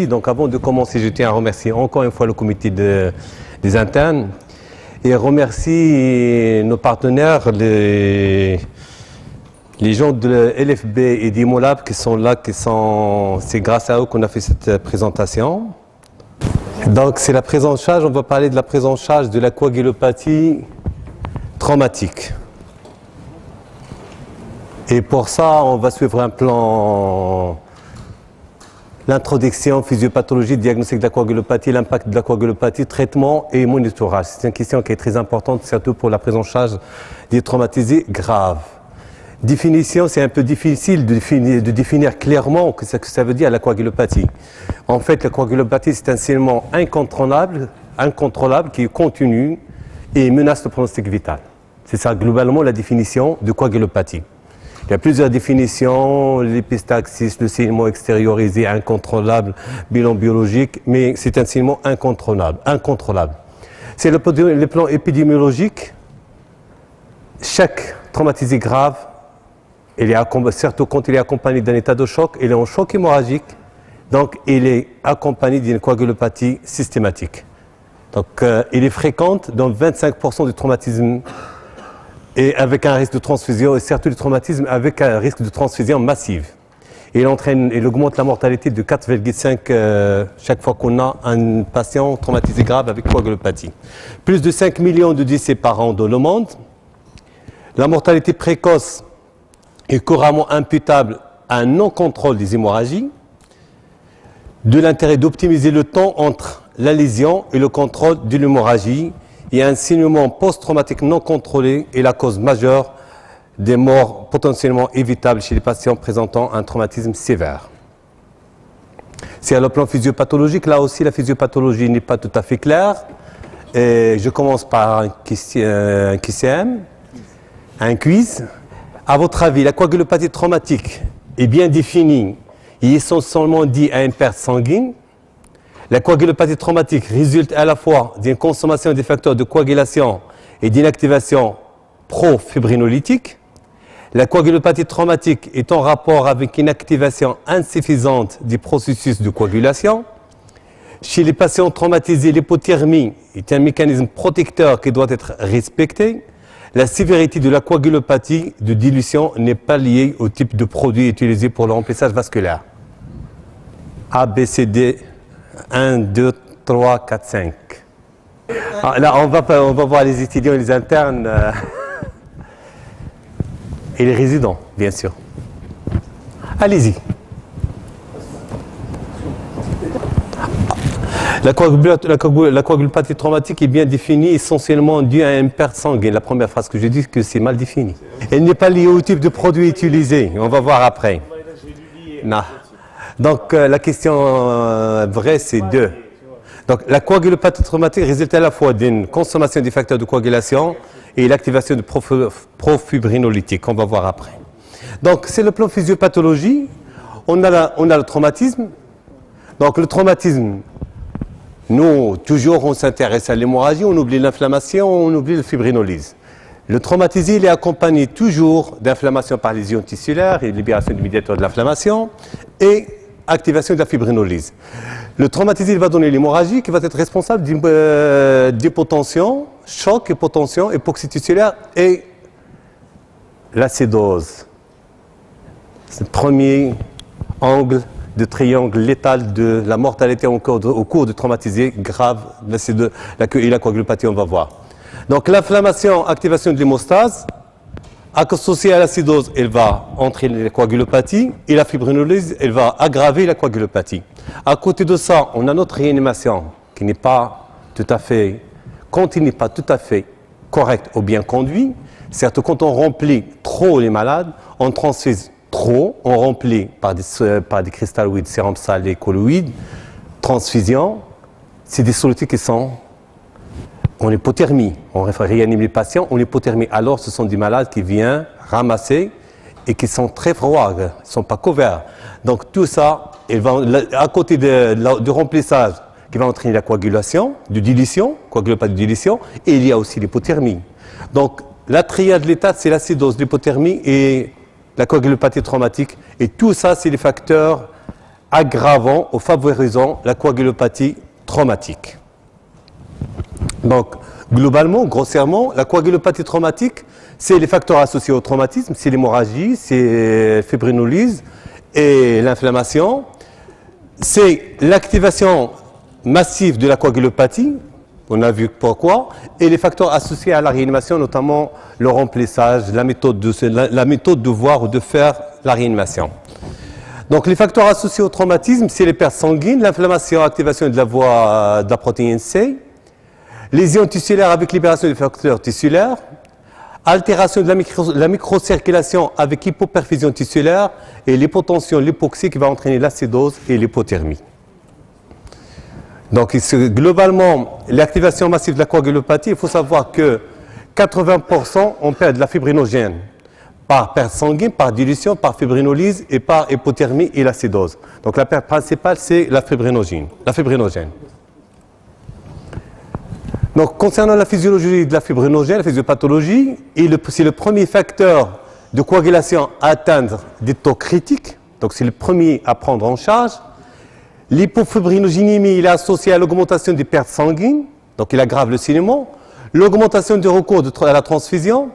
Donc avant de commencer, je tiens à remercier encore une fois le comité des internes et remercier nos partenaires, les gens de LFB et d'Imolab qui sont là, c'est grâce à eux qu'on a fait cette présentation. Donc c'est la prise en charge, on va parler de la prise en charge de la coagulopathie traumatique. Et pour ça, on va suivre un plan, l'introduction, physiopathologie, diagnostic de la coagulopathie, l'impact de la coagulopathie, traitement et monitorage. C'est une question qui est très importante, surtout pour la prise en charge des traumatisés graves. Définition, c'est un peu difficile de définir clairement ce que ça veut dire la coagulopathie. En fait, la coagulopathie, c'est un saignement incontrôlable qui est continu et menace le pronostic vital. C'est ça, globalement, la définition de coagulopathie. Il y a plusieurs définitions, l'épistaxis, le saignement extériorisé, incontrôlable, bilan biologique, mais c'est un saignement incontrôlable. C'est le plan épidémiologique. Chaque traumatisé grave, surtout quand il est accompagné d'un état de choc, il est en choc hémorragique, donc il est accompagné d'une coagulopathie systématique. Donc il est fréquent dans 25% du traumatisme et avec un risque de transfusion, et surtout du traumatisme avec un risque de transfusion massive. Il augmente la mortalité de 4,5 chaque fois qu'on a un patient traumatisé grave avec coagulopathie. Plus de 5 millions de décès par an dans le monde. La mortalité précoce est couramment imputable à un non-contrôle des hémorragies. De l'intérêt d'optimiser le temps entre la lésion et le contrôle de l'hémorragie. Et un saignement post-traumatique non contrôlé est la cause majeure des morts potentiellement évitables chez les patients présentant un traumatisme sévère. C'est à le plan physiopathologique, là aussi la physiopathologie n'est pas tout à fait claire. Et je commence par un quiz. À votre avis, la coagulopathie traumatique est bien définie et essentiellement due à une perte sanguine. La coagulopathie traumatique résulte à la fois d'une consommation des facteurs de coagulation et d'une activation profibrinolytique. La coagulopathie traumatique est en rapport avec une activation insuffisante des processus de coagulation. Chez les patients traumatisés, l'hypothermie est un mécanisme protecteur qui doit être respecté. La sévérité de la coagulopathie de dilution n'est pas liée au type de produit utilisé pour le remplissage vasculaire. A, B, C, D, 1, 2, 3, 4, 5. Ah, là, on va voir les étudiants et les internes et les résidents, bien sûr. Allez-y. La coagulopathie traumatique est bien définie, essentiellement due à une perte sanguine. La première phrase que je dis, c'est que c'est mal défini. Elle n'est pas liée au type de produit utilisé. On va voir après. Non. Donc la question vraie, c'est 2. Donc la coagulopathie traumatique résulte à la fois d'une consommation des facteurs de coagulation et l'activation de profibrinolytique. On va voir après. Donc c'est le plan physiopathologie. On a le traumatisme. Donc le traumatisme, nous, toujours, on s'intéresse à l'hémorragie, on oublie l'inflammation, on oublie la fibrinolyse. Le traumatisé, il est accompagné toujours d'inflammation par lésion tissulaire et libération du médiateur de l'inflammation et activation de la fibrinolyse. Le traumatisé, il va donner l'hémorragie qui va être responsable d'hypotension, choc, hypotension, hypoxie tissulaire et l'acidose. C'est le premier angle de triangle létal de la mortalité au cours de traumatisés graves et la coagulopathie, on va voir. Donc l'inflammation, activation de l'hémostase, associée à l'acidose, elle va entraîner la coagulopathie et la fibrinolyse, elle va aggraver la coagulopathie. À côté de ça, on a notre réanimation qui n'est pas tout à fait, quand il n'est pas tout à fait correct ou bien conduit, certes quand on remplit trop les malades, on transfuse trop, on remplit par des cristalloïdes, sérum salé, colloïdes, transfusion, c'est des solutés qui sont en hypothermie. On réanime les patients en hypothermie. Alors, ce sont des malades qui viennent ramasser et qui sont très froids, ils ne sont pas couverts. Donc, tout ça, à côté du remplissage, qui va entraîner la coagulation, de dilution, coagulopathie de dilution, et il y a aussi l'hypothermie. Donc, la triade létale, c'est l'acidose, l'hypothermie et la coagulopathie traumatique. Et tout ça, c'est des facteurs aggravant ou favorisant la coagulopathie traumatique. Donc, globalement, grossièrement, la coagulopathie traumatique, c'est les facteurs associés au traumatisme, c'est l'hémorragie, c'est la fibrinolyse et l'inflammation. C'est l'activation massive de la coagulopathie, on a vu pourquoi, et les facteurs associés à la réanimation, notamment le remplissage, la méthode de voir ou de faire la réanimation. Donc les facteurs associés au traumatisme, c'est les pertes sanguines, l'inflammation, activation de la voie de la protéine C, lésions tissulaires avec libération des facteurs tissulaires, altération de la microcirculation avec hypoperfusion tissulaire et l'hypotension, l'hypoxie qui va entraîner l'acidose et l'hypothermie. Donc globalement, l'activation massive de la coagulopathie, il faut savoir que 80% on perd de la fibrinogène par perte sanguine, par dilution, par fibrinolyse et par hypothermie et l'acidose. Donc la perte principale, c'est la fibrinogène. Donc, concernant la physiologie de la fibrinogène, la physiopathologie, c'est le premier facteur de coagulation à atteindre des taux critiques. Donc, c'est le premier à prendre en charge. L'hypofibrinogénémie, il est associé à l'augmentation des pertes sanguines. Donc, il aggrave le saignement. L'augmentation du recours à la transfusion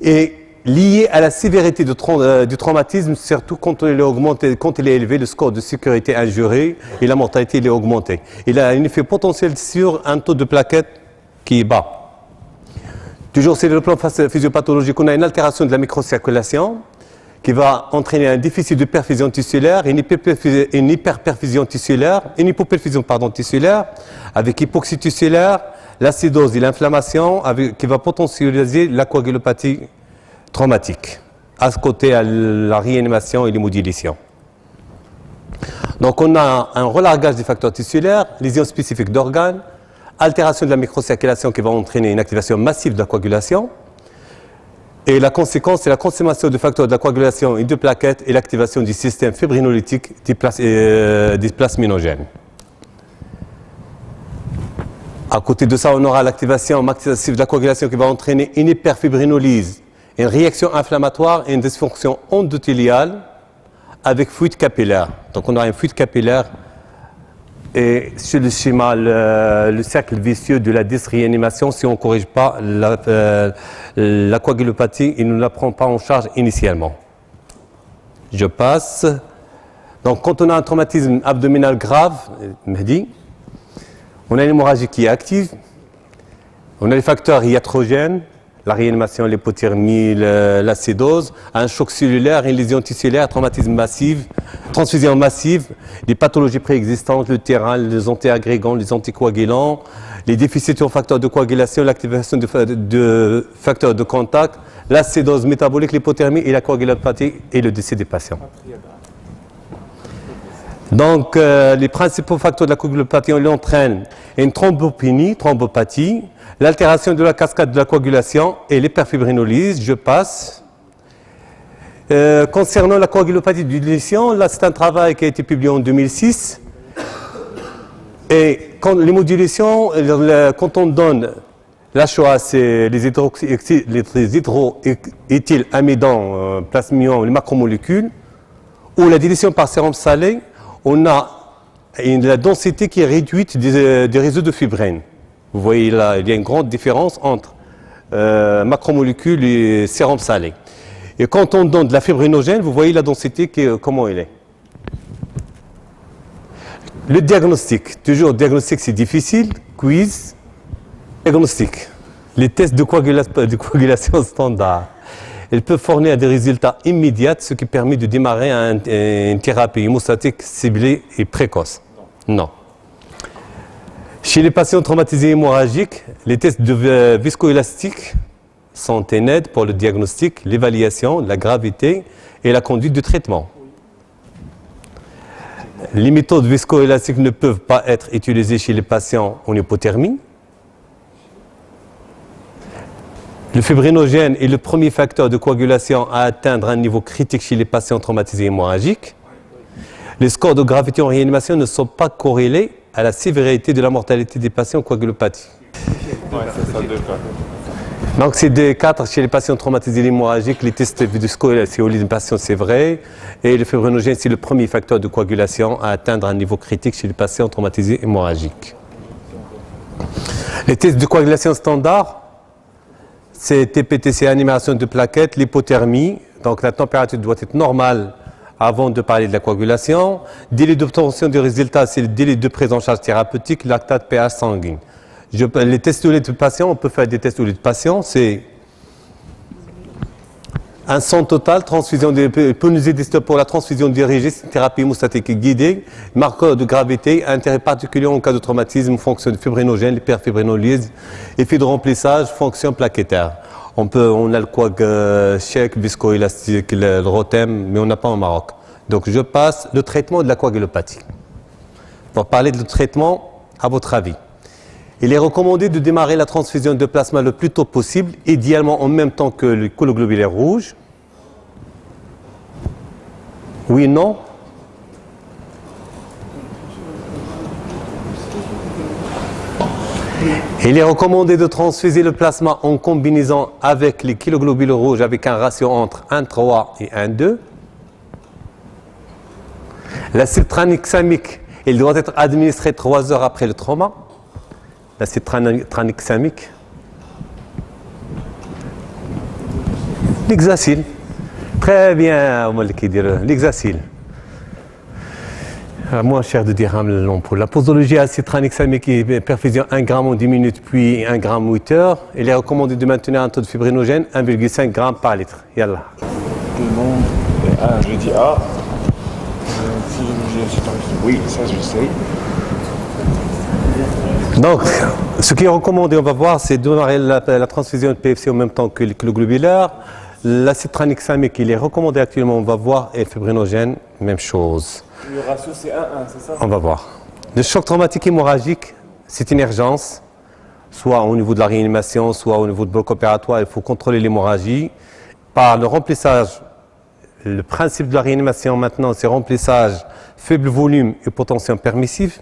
est liée à la sévérité du traumatisme, surtout quand il est augmenté, quand il est élevé, le score de sécurité injuré et la mortalité il est augmentée. Il a un effet potentiel sur un taux de plaquettes qui est bas. Toujours sur le plan physiopathologique, on a une altération de la microcirculation qui va entraîner un déficit de perfusion tissulaire, une hyperperfusion tissulaire, une hypoperfusion tissulaire, avec hypoxie tissulaire, l'acidose et l'inflammation, qui va potentialiser la coagulopathie traumatique, à ce côté à la réanimation et l'hémodilation. Donc on a un relargage des facteurs tissulaires, lésions spécifiques d'organes, altération de la microcirculation qui va entraîner une activation massive de la coagulation. Et la conséquence, c'est la consommation de facteurs de la coagulation et de plaquettes et l'activation du système fibrinolytique des plasminogènes. À côté de ça, on aura l'activation massive de la coagulation qui va entraîner une hyperfibrinolyse, une réaction inflammatoire et une dysfonction endothéliale avec fuite capillaire. Donc on aura une fuite capillaire. Et sur le schéma, le cercle vicieux de la dysréanimation, si on ne corrige pas la coagulopathie, il ne la prend pas en charge initialement. Je passe. Donc, quand on a un traumatisme abdominal grave, Mehdi, on a une hémorragie qui est active, on a les facteurs iatrogènes, la réanimation, l'hypothermie, l'acidose, un choc cellulaire, une lésion tissulaire, traumatisme massif, transfusion massive, les pathologies préexistantes, le terrain, les antiagrégants, les anticoagulants, les déficits en facteurs de coagulation, l'activation de facteurs de contact, l'acidose métabolique, l'hypothermie et la coagulopathie et le décès des patients. Donc, les principaux facteurs de la coagulopathie, on entraîne une thrombopathie, l'altération de la cascade de la coagulation et l'hyperfibrinolyse, je passe. Concernant la coagulopathie de dilution, là c'est un travail qui a été publié en 2006. Et quand l'hémodilation, quand on donne l'HOA, c'est les hydroéthylamidons, plasmions, les macromolécules, ou la dilution par sérum salé, on a la densité qui est réduite des réseaux de fibrine. Vous voyez là, il y a une grande différence entre macromolécules et sérum salé. Et quand on donne de la fibrinogène, vous voyez la densité, comment elle est. Le diagnostic, toujours diagnostic c'est difficile, quiz, diagnostic. Les tests de coagulation standard, ils peuvent fournir des résultats immédiats, ce qui permet de démarrer une thérapie hémostatique ciblée et précoce. Non. Chez les patients traumatisés hémorragiques, les tests de viscoélastique sont une aide pour le diagnostic, l'évaluation, la gravité et la conduite du traitement. Les méthodes viscoélastiques ne peuvent pas être utilisées chez les patients en hypothermie. Le fibrinogène est le premier facteur de coagulation à atteindre un niveau critique chez les patients traumatisés hémorragiques. Les scores de gravité en réanimation ne sont pas corrélés à la sévérité de la mortalité des patients en coagulopathie. Ouais, c'est ça, 2 cas. Donc c'est des 4 chez les patients traumatisés hémorragiques, les tests viscoélastéolyse des patients c'est vrai, et le fibrinogène c'est le premier facteur de coagulation à atteindre un niveau critique chez les patients traumatisés hémorragiques. Les tests de coagulation standard, c'est TPTC, animation de plaquettes, l'hypothermie, donc la température doit être normale avant de parler de la coagulation. Délai d'obtention du résultat, c'est le délai de prise en charge thérapeutique, lactate, pH sanguin. Les tests de lait de patient, on peut faire des tests de lait de patient, c'est un sang total, transfusion de hyponusie pour la transfusion dirigée, thérapie hémostatique guidée, marqueur de gravité, intérêt particulier en cas de traumatisme, fonction de fibrinogène, l'hyperfibrinolyse, effet de remplissage, fonction plaquettaire. On a le coag chèque, viscoélastique, le Rotem, mais on n'a pas au Maroc. Donc je passe le traitement de la coagulopathie. Pour parler de traitement, à votre avis, il est recommandé de démarrer la transfusion de plasma le plus tôt possible, idéalement en même temps que le coagulobulaire rouge. Oui, non? Il est recommandé de transfuser le plasma en combinaison avec les kiloglobules rouges avec un ratio entre 1,3 et 1,2. L'acide tranexamique, il doit être administré 3 heures après le trauma. L'acide tranexamique. L'hexacil. Très bien, l'hexacil. Moins cher de dirham le long pour la posologie acide tranexamique et perfusion 1 g en 10 minutes puis 1 g 8 heures. Il est recommandé de maintenir un taux de fibrinogène 1,5 g par litre. Yallah. Tout le monde. Je dis A. Oui, ça je sais. Donc, ce qui est recommandé, on va voir, c'est de démarrer la transfusion de PFC en même temps que le globulaire. L'acide tranexamique, il est recommandé actuellement, on va voir, et le fibrinogène, même chose. Le ratio c'est 1-1, c'est ça? On va voir. Le choc traumatique hémorragique, c'est une urgence, soit au niveau de la réanimation, soit au niveau de bloc opératoire. Il faut contrôler l'hémorragie par le remplissage. Le principe de la réanimation maintenant, c'est remplissage faible volume et potentiel permissif.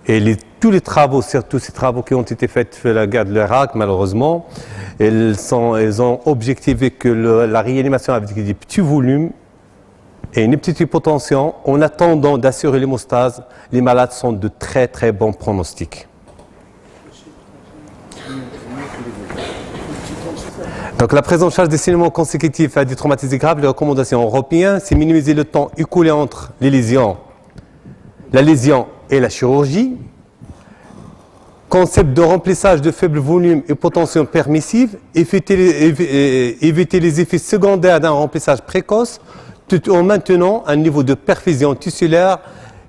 Et tous les travaux, surtout ces travaux qui ont été faits dans la guerre de l'Irak, malheureusement, ils ont objectivé que la réanimation avec des petits volumes et une petite hypotension, en attendant d'assurer l'hémostase, les malades sont de très très bons pronostics. Donc la prise en charge des saignements consécutifs à des traumatisés graves, les recommandations européennes, c'est minimiser le temps écoulé entre les lésions, la lésion et la chirurgie. Concept de remplissage de faible volume et potentiel permissive, éviter les effets secondaires d'un remplissage précoce, tout en maintenant un niveau de perfusion tissulaire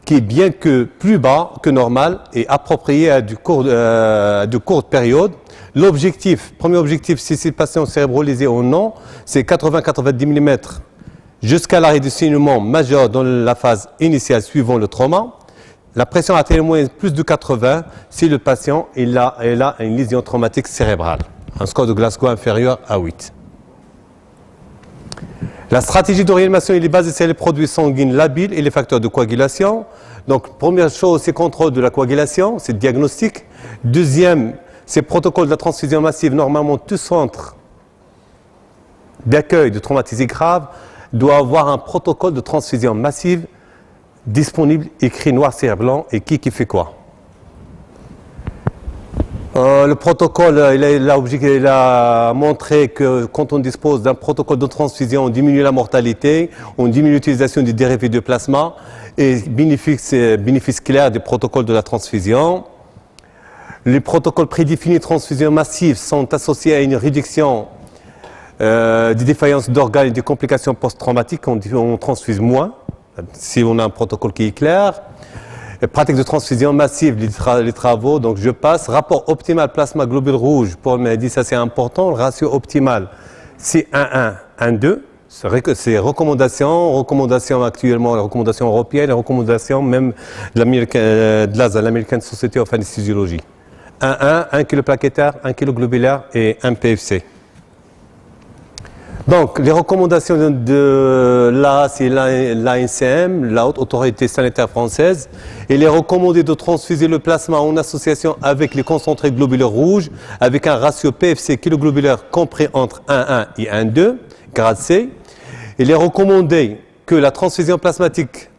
qui est bien que plus bas que normal et approprié à de courtes périodes. L'objectif, premier objectif, si ces patients cérébralisés ou non, c'est 80-90 mm jusqu'à l'arrêt du saignement majeur dans la phase initiale suivant le trauma. La pression artérielle moyenne plus de 80 si le patient il a une lésion traumatique cérébrale. Un score de Glasgow inférieur à 8. La stratégie de réanimation est basée sur les produits sanguins labiles et les facteurs de coagulation. Donc, première chose, c'est contrôle de la coagulation, c'est le diagnostic. Deuxième, c'est protocole de la transfusion massive. Normalement, tout centre d'accueil de traumatisés graves doit avoir un protocole de transfusion massive disponible, écrit noir sur blanc, et qui fait quoi. Le protocole, il a montré que quand on dispose d'un protocole de transfusion, on diminue la mortalité, on diminue l'utilisation des dérivés de plasma et bénéfice clair des protocoles de la transfusion. Les protocoles prédéfinis de transfusion massive sont associés à une réduction des défaillances d'organes et des complications post-traumatiques. On transfuse moins si on a un protocole qui est clair. Pratique de transfusion massive, les travaux, donc je passe. Rapport optimal plasma globule rouge, pour me dire ça c'est important, le ratio optimal c'est 1,1, 1,2. C'est vrai que c'est recommandations actuellement, les recommandations européennes, les recommandations même de l'American Society of Anesthesiology. 1,1, 1 kg plaquettaire, 1 kg globulaire et 1 PFC. Donc, les recommandations de l'AS et l'ANCM, la Haute Autorité Sanitaire Française, il est recommandé de transfuser le plasma en association avec les concentrés globulaires rouges, avec un ratio PFC kiloglobulaire compris entre 1,1 et 1,2, grade C. Il est recommandé que la transfusion plasmatique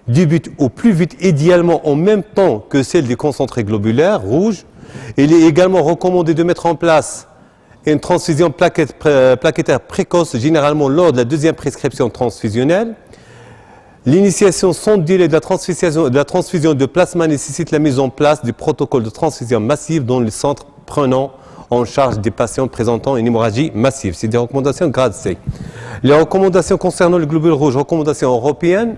débute au plus vite, idéalement en même temps que celle des concentrés globulaires rouges. Il est également recommandé de mettre en place une transfusion plaquettaire précoce, généralement lors de la deuxième prescription transfusionnelle. L'initiation sans délai de la transfusion de plasma nécessite la mise en place du protocole de transfusion massive dans les centres prenant en charge des patients présentant une hémorragie massive. C'est des recommandations grade C. Les recommandations concernant le globule rouge, recommandations européennes.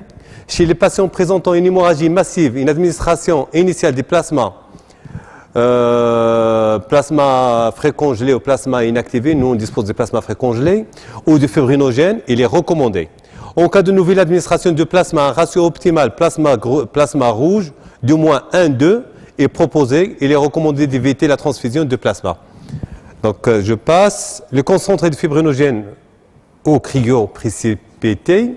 Chez les patients présentant une hémorragie massive, une administration initiale des plasmas, plasma frais congelé ou plasma inactivé, nous on dispose de plasma frais congelé, ou de fibrinogène, il est recommandé. En cas de nouvelle administration de plasma, un ratio optimal plasma rouge d'au moins 1,2 est proposé. Il est recommandé d'éviter la transfusion de plasma. Donc je passe. Le concentré de fibrinogène au cryo-précipité.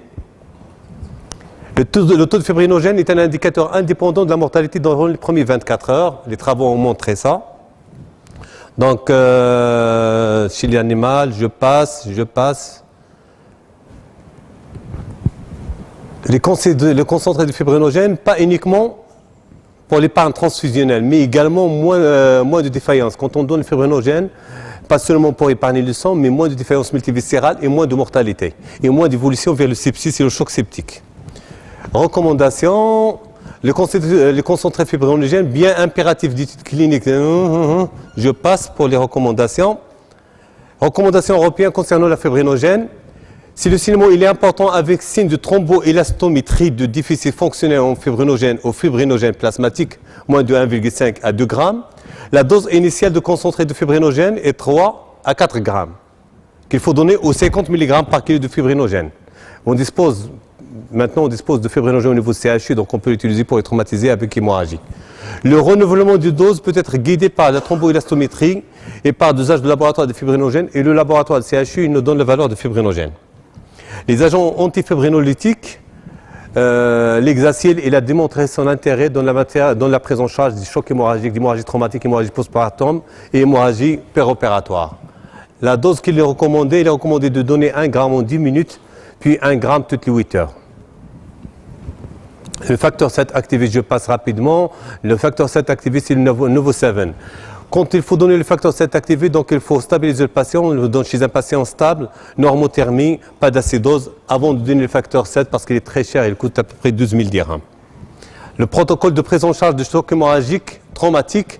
Le taux de fibrinogène est un indicateur indépendant de la mortalité dans les premières 24 heures. Les travaux ont montré ça. Donc, chez l'animal, je passe. Le concentré de fibrinogène, pas uniquement pour l'épargne transfusionnelle, mais également moins de défaillance. Quand on donne le fibrinogène, pas seulement pour épargner le sang, mais moins de défaillance multiviscérale et moins de mortalité. Et moins d'évolution vers le sepsis et le choc septique. Recommandation, le concentré fibrinogène, bien impératif d'études cliniques. Je passe pour les recommandations. Recommandations européennes concernant la fibrinogène. Si le saignement il est important avec signe de thromboélastométrie de déficit fonctionnel en fibrinogène au fibrinogène plasmatique, moins de 1,5 à 2 grammes, la dose initiale de concentré de fibrinogène est 3 à 4 grammes, qu'il faut donner aux 50 mg par kilo de fibrinogène. Maintenant, on dispose de fibrinogène au niveau CHU, donc on peut l'utiliser pour les traumatiser avec hémorragie. Le renouvellement de dose peut être guidé par la thromboélastométrie et par dosage de laboratoire de fibrinogène, et le laboratoire de CHU il nous donne la valeur de fibrinogène. Les agents antifibrinolytiques, l'hexacil, il a démontré son intérêt dans la prise en charge du choc hémorragique, d'hémorragie traumatique, hémorragie postpartum et hémorragie péropératoire. La dose qu'il est recommandée, il est recommandé de donner 1 gramme en 10 minutes, puis 1 gramme toutes les 8 heures. Le facteur 7 activé, je passe rapidement. Le facteur 7 activé, c'est le Novo7. Quand il faut donner le facteur 7 activé, donc il faut stabiliser le patient. On le donne chez un patient stable, normothermie, pas d'acidose, avant de donner le facteur 7 parce qu'il est très cher, il coûte à peu près 12 000 dirhams. Le protocole de prise en charge de choc hémorragique traumatique.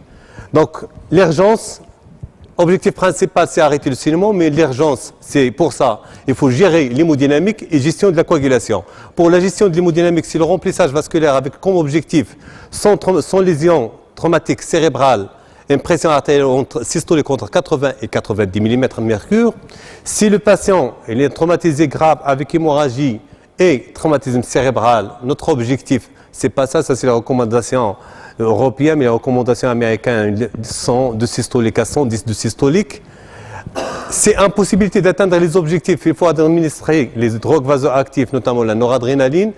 Donc l'urgence, objectif principal, c'est arrêter le saignement, mais l'urgence, c'est pour ça, il faut gérer l'hémodynamique et gestion de la coagulation. Pour la gestion de l'hémodynamique, c'est le remplissage vasculaire avec comme objectif, sans lésion traumatique cérébrale, une pression artérielle systolique entre 80 et 90 mm de mercure. Si le patient est traumatisé grave avec hémorragie et traumatisme cérébral, notre objectif, c'est pas ça, ça c'est la recommandation européenne, mais la recommandation américaine, 100 de systolique à 110 de systolique. C'est impossibilité d'atteindre les objectifs. Il faut administrer les drogues vasoactives, notamment la noradrénaline,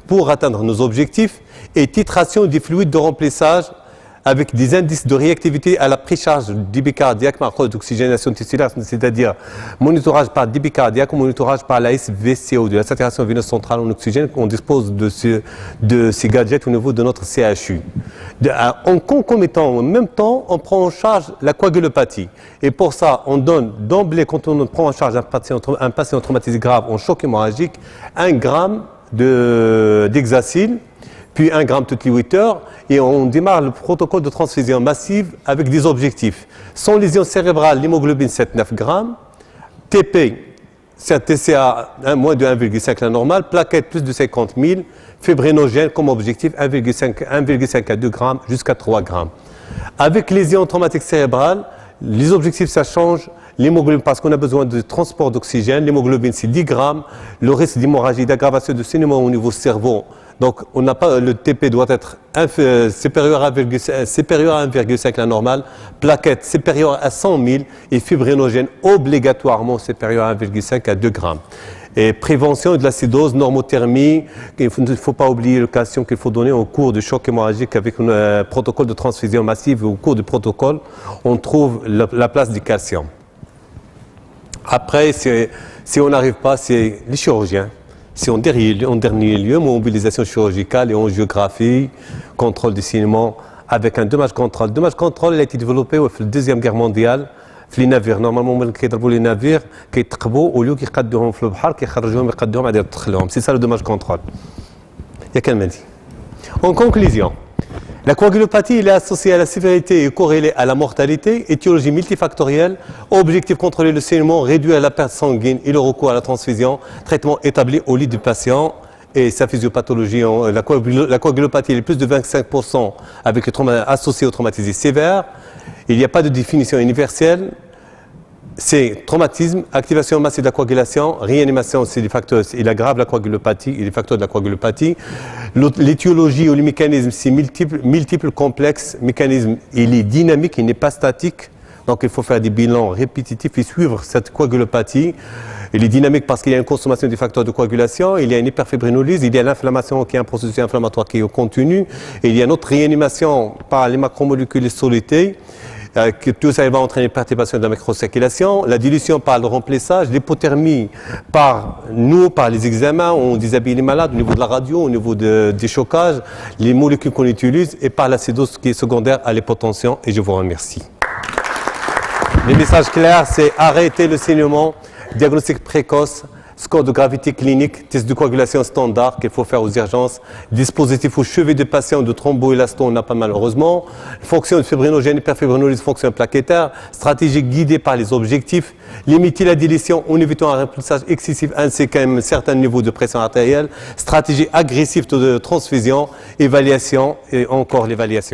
pour atteindre nos objectifs, et titration des fluides de remplissage avec des indices de réactivité à la précharge du débit cardiaque par d'oxygénation tissulaire, c'est-à-dire monitorage par débit cardiaque ou monitorage par la SVCO, de la saturation veineuse centrale en oxygène. On dispose de ces gadgets au niveau de notre CHU. En concomitant, en même temps, on prend en charge la coagulopathie. Et pour ça, on donne d'emblée, quand on prend en charge un patient traumatisé grave en choc hémorragique, 1 gramme d'hexacil, puis 1 gramme toutes les 8 heures, et on démarre le protocole de transfusion massive avec des objectifs. Sans lésion cérébrale, l'hémoglobine 7-9 grammes, TP, c'est TCA moins de 1,5 la normale, plaquettes plus de 50 000, fibrinogène comme objectif 1,5 à 2 grammes jusqu'à 3 grammes. Avec lésion traumatique cérébrale, les objectifs ça change. L'hémoglobine, parce qu'on a besoin de transport d'oxygène, l'hémoglobine c'est 10 grammes, le risque d'hémorragie, d'aggravation de saignement au niveau cerveau Donc, on n'a pas, le TP doit être supérieur à 1,5 la normale, plaquette supérieure à 100 000 et fibrinogène obligatoirement supérieur à 1,5 à 2 grammes. Et prévention de l'acidose, normothermie, il ne faut pas oublier le calcium qu'il faut donner au cours du choc hémorragique avec un protocole de transfusion massive. Au cours du protocole, on trouve la place du calcium. Après, si on n'arrive pas, c'est les chirurgiens. Si en dernier lieu, mobilisation chirurgicale et angiographie, contrôle du saignement avec un dommage contrôle. Le dommage contrôle, il a été développé au Deuxième Guerre mondiale. في les navires, normalement, كيضربوا les navires كيتقبوا au lieu كيقدوهم في البحر كيخرجوهم يقدوهم عاد يدخلوهم. C'est ça le dommage contrôle. Il y a qu'un m'a dit. En conclusion, la coagulopathie est associée à la sévérité et corrélée à la mortalité, étiologie multifactorielle, objectif contrôler le saignement, réduire la perte sanguine et le recours à la transfusion, traitement établi au lit du patient et sa physiopathologie. La coagulopathie est plus de 25% avec le trauma associé au traumatisme sévère. Il n'y a pas de définition universelle. C'est traumatisme, activation massive de la coagulation, réanimation, c'est des facteurs, il aggrave la coagulopathie et les facteurs de la coagulopathie. L'étiologie ou le mécanisme, c'est multiple, complexe. Mécanisme, il est dynamique, il n'est pas statique. Donc il faut faire des bilans répétitifs et suivre cette coagulopathie. Il est dynamique parce qu'il y a une consommation des facteurs de coagulation, il y a une hyperfibrinolyse, il y a l'inflammation qui est un processus inflammatoire qui est continu, et il y a une autre réanimation par les macromolécules solutés. Que tout ça va entraîner une perturbation de la microcirculation, la dilution par le remplissage, l'hypothermie par les examens, on déshabille les malades au niveau de la radio, au niveau des chocages, les molécules qu'on utilise et par l'acidose qui est secondaire à l'hypotension. Et je vous remercie. Les messages clairs, c'est arrêter le saignement, diagnostic précoce, score de gravité clinique, test de coagulation standard qu'il faut faire aux urgences, dispositif au chevet de patient de thromboélaston, on n'a pas malheureusement, fonction de fibrinogène, hyperfibrinolyse, fonction plaquettaire, stratégie guidée par les objectifs, limiter la dilution en évitant un remplissage excessif ainsi qu'un certain niveau de pression artérielle, stratégie agressive de transfusion, évaluation et encore l'évaluation.